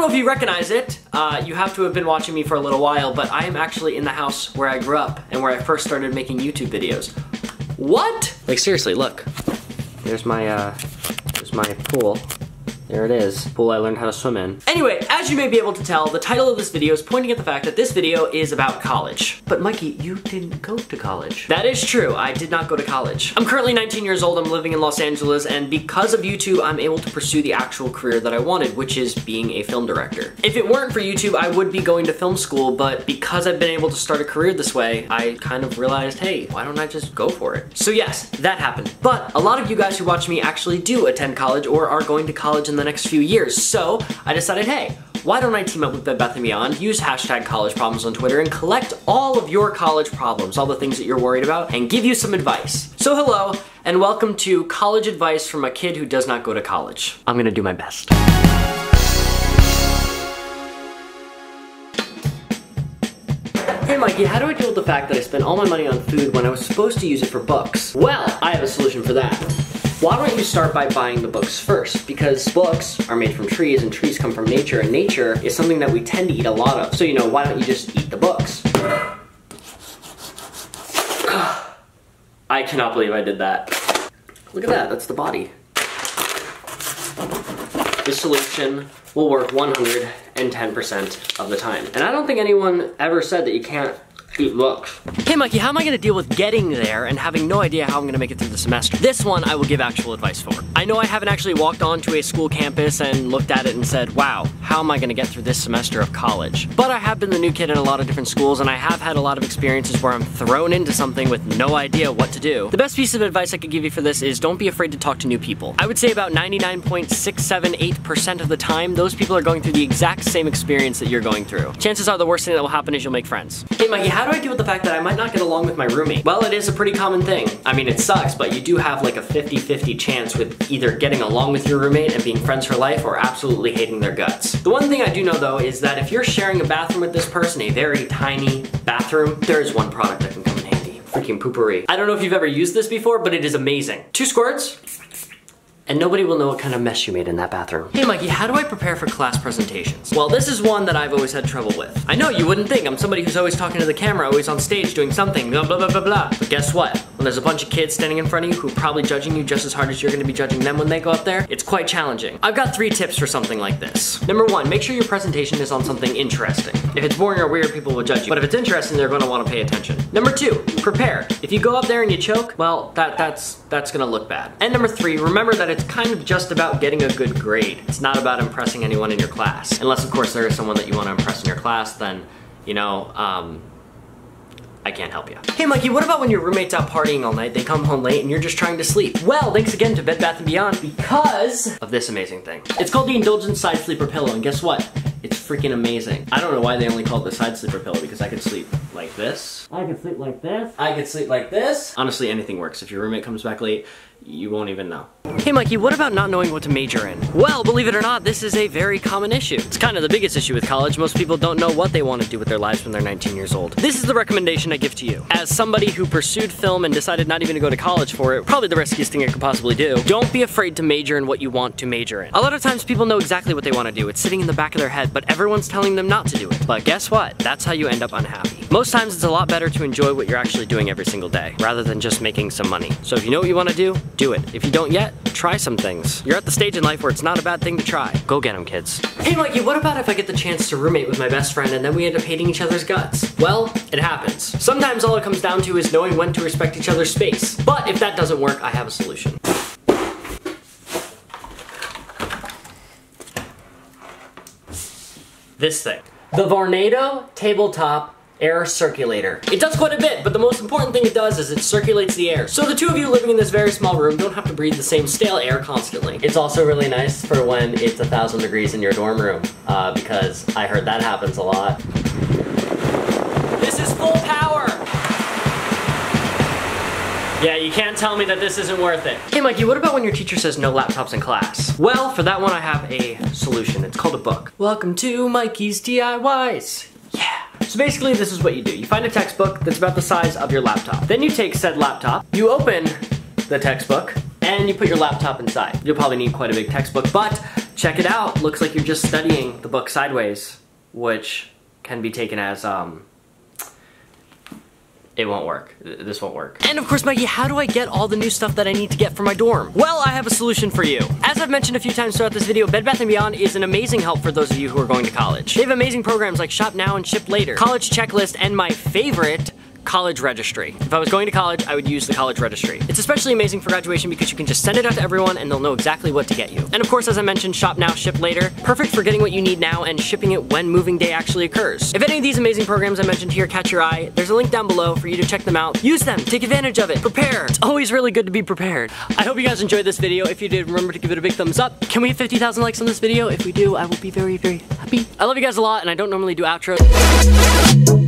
know if you recognize it, you have to have been watching me for a little while, but I am actually in the house where I grew up and where I first started making YouTube videos. What? Like seriously, look. There's my pool. There it is, pool I learned how to swim in. Anyway, as you may be able to tell, the title of this video is pointing at the fact that this video is about college. But Mikey, you didn't go to college. That is true, I did not go to college. I'm currently 19 years old, I'm living in Los Angeles, and because of YouTube, I'm able to pursue the actual career that I wanted, which is being a film director. If it weren't for YouTube, I would be going to film school, but because I've been able to start a career this way, I kind of realized, hey, why don't I just go for it? So yes, that happened. But a lot of you guys who watch me actually do attend college or are going to college in the next few years. So I decided, hey, why don't I team up with Bed Bath & Beyond, use hashtag college problems on Twitter, and collect all of your college problems, all the things that you're worried about, and give you some advice. So hello, and welcome to college advice from a kid who does not go to college. I'm gonna do my best. Hey Mikey, how do I deal with the fact that I spent all my money on food when I was supposed to use it for books? Well, I have a solution for that. Why don't you start by buying the books first? Because books are made from trees and trees come from nature, and nature is something that we tend to eat a lot of. So you know, why don't you just eat the books? I cannot believe I did that. Look at that, that's the body. This solution will work 110% of the time. And I don't think anyone ever said that you can't eat books. Hey Mikey, how am I gonna deal with getting there and having no idea how I'm gonna make it through the semester? This one I will give actual advice for. I know I haven't actually walked onto a school campus and looked at it and said, wow, how am I gonna get through this semester of college? But I have been the new kid in a lot of different schools, and I have had a lot of experiences where I'm thrown into something with no idea what to do. The best piece of advice I could give you for this is don't be afraid to talk to new people. I would say about 99.678% of the time, those people are going through the exact same experience that you're going through. Chances are the worst thing that will happen is you'll make friends. Hey Mikey, how do I deal with the fact that I might not get along with my roommate? Well, it is a pretty common thing. I mean, it sucks, but you do have like a 50-50 chance with either getting along with your roommate and being friends for life or absolutely hating their guts. The one thing I do know though is that if you're sharing a bathroom with this person, a very tiny bathroom, there is one product that can come in handy. Freaking Poopery. I don't know if you've ever used this before, but it is amazing. 2 squirts, and nobody will know what kind of mess you made in that bathroom. Hey Mikey, how do I prepare for class presentations? Well, this is one that I've always had trouble with. I know you wouldn't think, I'm somebody who's always talking to the camera, always on stage doing something, blah blah blah blah blah. But guess what? When there's a bunch of kids standing in front of you who are probably judging you just as hard as you're gonna be judging them when they go up there, it's quite challenging. I've got 3 tips for something like this. Number 1, make sure your presentation is on something interesting. If it's boring or weird, people will judge you. But if it's interesting, they're gonna wanna pay attention. Number 2, prepare. If you go up there and you choke, well, that's gonna look bad. And number 3, remember that it's kind of just about getting a good grade. It's not about impressing anyone in your class. Unless, of course, there is someone that you want to impress in your class, then, you know, I can't help you. Hey Mikey, what about when your roommate's out partying all night, they come home late, and you're just trying to sleep? Well, thanks again to Bed Bath & Beyond because of this amazing thing. It's called the Indulgence Side Sleeper Pillow, and guess what? It's freaking amazing. I don't know why they only call it the side sleeper pillow, because I could sleep like this. I could sleep like this. I could sleep like this. Honestly, anything works. If your roommate comes back late, you won't even know. Hey Mikey, what about not knowing what to major in? Well, believe it or not, this is a very common issue. It's kind of the biggest issue with college. Most people don't know what they want to do with their lives when they're 19 years old. This is the recommendation I give to you. As somebody who pursued film and decided not even to go to college for it, probably the riskiest thing I could possibly do, don't be afraid to major in what you want to major in. A lot of times people know exactly what they want to do. It's sitting in the back of their head, but everyone's telling them not to do it. But guess what? That's how you end up unhappy. Most times it's a lot better to enjoy what you're actually doing every single day, rather than just making some money. So if you know what you want to do it. If you don't yet, try some things. You're at the stage in life where it's not a bad thing to try. Go get them, kids. Hey Mikey, what about if I get the chance to roommate with my best friend and then we end up hating each other's guts? Well, it happens. Sometimes all it comes down to is knowing when to respect each other's space. But if that doesn't work, I have a solution. This thing. The Vornado Tabletop Air Circulator. It does quite a bit, but the most important thing it does is it circulates the air. So the 2 of you living in this very small room don't have to breathe the same stale air constantly. It's also really nice for when it's 1,000 degrees in your dorm room, because I heard that happens a lot. This is full power! Yeah, you can't tell me that this isn't worth it. Hey Mikey, what about when your teacher says no laptops in class? Well, for that one I have a solution. It's called a book. Welcome to Mikey's DIYs. Yeah. So basically this is what you do. You find a textbook that's about the size of your laptop. Then you take said laptop, you open the textbook, and you put your laptop inside. You'll probably need quite a big textbook, but check it out. Looks like you're just studying the book sideways, which can be taken as, it won't work. This won't work. And of course, Mikey, how do I get all the new stuff that I need to get for my dorm? Well, I have a solution for you. As I've mentioned a few times throughout this video, Bed Bath & Beyond is an amazing help for those of you who are going to college. They have amazing programs like Shop Now and Ship Later, College Checklist, and my favorite, College Registry. If I was going to college, I would use the College Registry. It's especially amazing for graduation because you can just send it out to everyone and they'll know exactly what to get you. And of course, as I mentioned, Shop Now, Ship Later, perfect for getting what you need now and shipping it when moving day actually occurs. If any of these amazing programs I mentioned here catch your eye, there's a link down below for you to check them out. Use them, take advantage of it, prepare. It's always really good to be prepared. I hope you guys enjoyed this video. If you did, remember to give it a big thumbs up. Can we hit 50,000 likes on this video? If we do, I will be very, very happy. I love you guys a lot and I don't normally do outros.